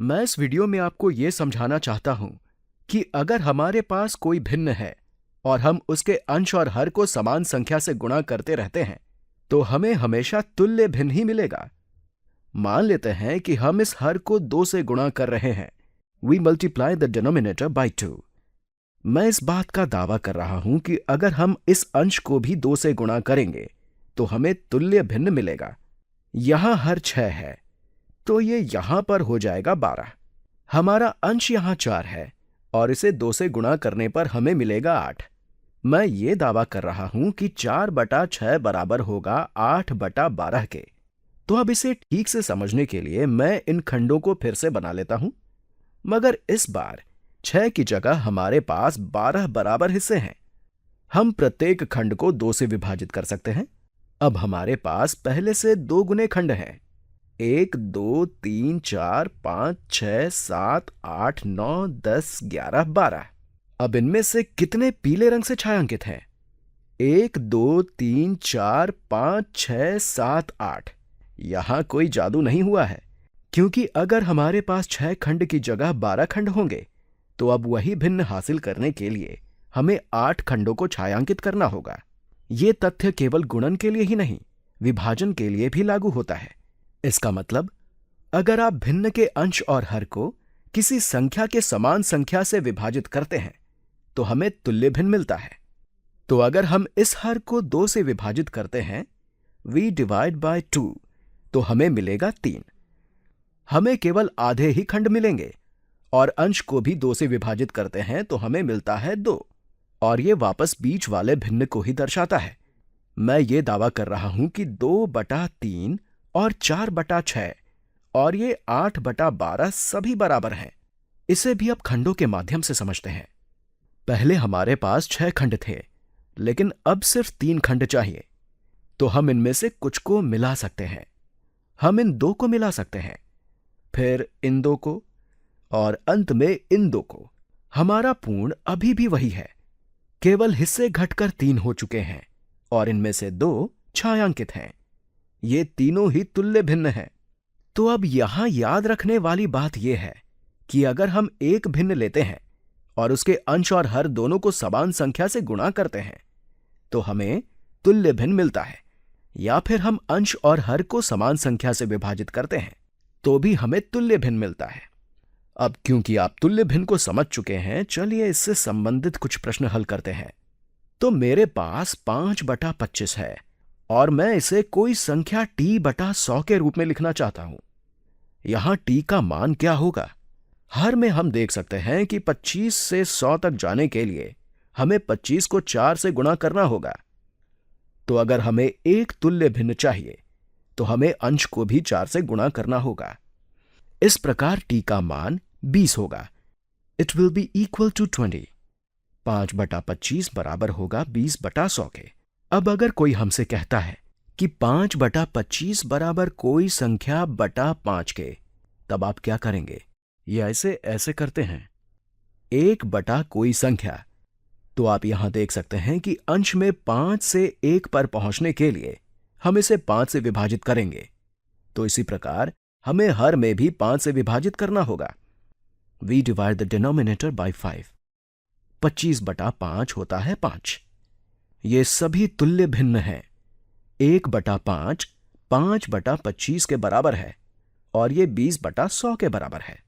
मैं इस वीडियो में आपको ये समझाना चाहता हूं कि अगर हमारे पास कोई भिन्न है और हम उसके अंश और हर को समान संख्या से गुणा करते रहते हैं, तो हमें हमेशा तुल्य भिन्न ही मिलेगा। मान लेते हैं कि हम इस हर को 2 से गुणा कर रहे हैं। We multiply the denominator by 2। मैं इस बात का दावा कर रहा हूं कि अगर हम इस अंश को भी 2 से गुणा करेंगे तो हमें तुल्य भिन्न मिलेगा। यहां हर 6 है, तो ये यहां पर हो जाएगा 12। हमारा अंश यहां 4 है और इसे 2 से गुणा करने पर हमें मिलेगा 8। मैं ये दावा कर रहा हूं कि 4/6 बराबर होगा 8/12 के। तो अब इसे ठीक से समझने के लिए मैं इन खंडों को फिर से बना लेता हूं, मगर इस बार 6 की जगह हमारे पास 12 बराबर हिस्से हैं। हम प्रत्येक खंड को 2 से विभाजित कर सकते हैं। अब हमारे पास पहले से 2 गुने खंड हैं। 1 2 3 4 5 6 7 8 9 10 11 12। अब इनमें से कितने पीले रंग से छायांकित हैं? 1 2 3 4 5 6 7 8। यहां कोई जादू नहीं हुआ है, क्योंकि अगर हमारे पास 6 खंड की जगह 12 खंड होंगे तो अब वही भिन्न हासिल करने के लिए हमें 8 खंडों को छायांकित करना होगा। ये तथ्य केवल गुणन के लिए ही नहीं, विभाजन के लिए भी लागू होता है। इसका मतलब, अगर आप भिन्न के अंश और हर को किसी संख्या के समान संख्या से विभाजित करते हैं तो हमें तुल्य भिन्न मिलता है। तो अगर हम इस हर को 2 से विभाजित करते हैं, वी डिवाइड बाय 2, तो हमें मिलेगा 3। हमें केवल आधे ही खंड मिलेंगे और अंश को भी 2 से विभाजित करते हैं तो हमें मिलता है 2, और ये वापस बीच वाले भिन्न को ही दर्शाता है। मैं ये दावा कर रहा हूं कि 2/3 और 4/6 और ये 8/12 सभी बराबर हैं। इसे भी अब खंडों के माध्यम से समझते हैं। पहले हमारे पास 6 खंड थे, लेकिन अब सिर्फ 3 खंड चाहिए। तो हम इनमें से कुछ को मिला सकते हैं। हम इन 2 को मिला सकते हैं, फिर इन 2 को, और अंत में इन 2 को। हमारा पूर्ण अभी भी वही है, केवल हिस्से घटकर 3 हो चुके हैं और इनमें से 2 छायांकित हैं। ये तीनों ही तुल्य भिन्न हैं। तो अब यहां याद रखने वाली बात यह है कि अगर हम एक भिन्न लेते हैं और उसके अंश और हर दोनों को समान संख्या से गुणा करते हैं तो हमें तुल्य भिन्न मिलता है, या फिर हम अंश और हर को समान संख्या से विभाजित करते हैं तो भी हमें तुल्य भिन्न मिलता है। अब क्योंकि आप तुल्य भिन्न को समझ चुके हैं, चलिए इससे संबंधित कुछ प्रश्न हल करते हैं। तो मेरे पास 5/25 है और मैं इसे कोई संख्या t/100 के रूप में लिखना चाहता हूं। यहां t का मान क्या होगा? हर में हम देख सकते हैं कि 25 से 100 तक जाने के लिए हमें 25 को 4 से गुणा करना होगा। तो अगर हमें एक तुल्य भिन्न चाहिए तो हमें अंश को भी 4 से गुणा करना होगा। इस प्रकार t का मान 20 होगा। It will be equal to 20। 5/25 बराबर होगा 20/100 के। अब अगर कोई हमसे कहता है कि 5/25 बराबर कोई संख्या बटा 5 के, तब आप क्या करेंगे? ये ऐसे करते हैं, 1 बटा कोई संख्या। तो आप यहां देख सकते हैं कि अंश में 5 से 1 पर पहुंचने के लिए हम इसे 5 से विभाजित करेंगे। तो इसी प्रकार हमें हर में भी 5 से विभाजित करना होगा। We divide the denominator by 5। 25/5 होता है 5। ये सभी तुल्य भिन्न हैं। 1/5 5/25 के बराबर है और ये 20/100 के बराबर है।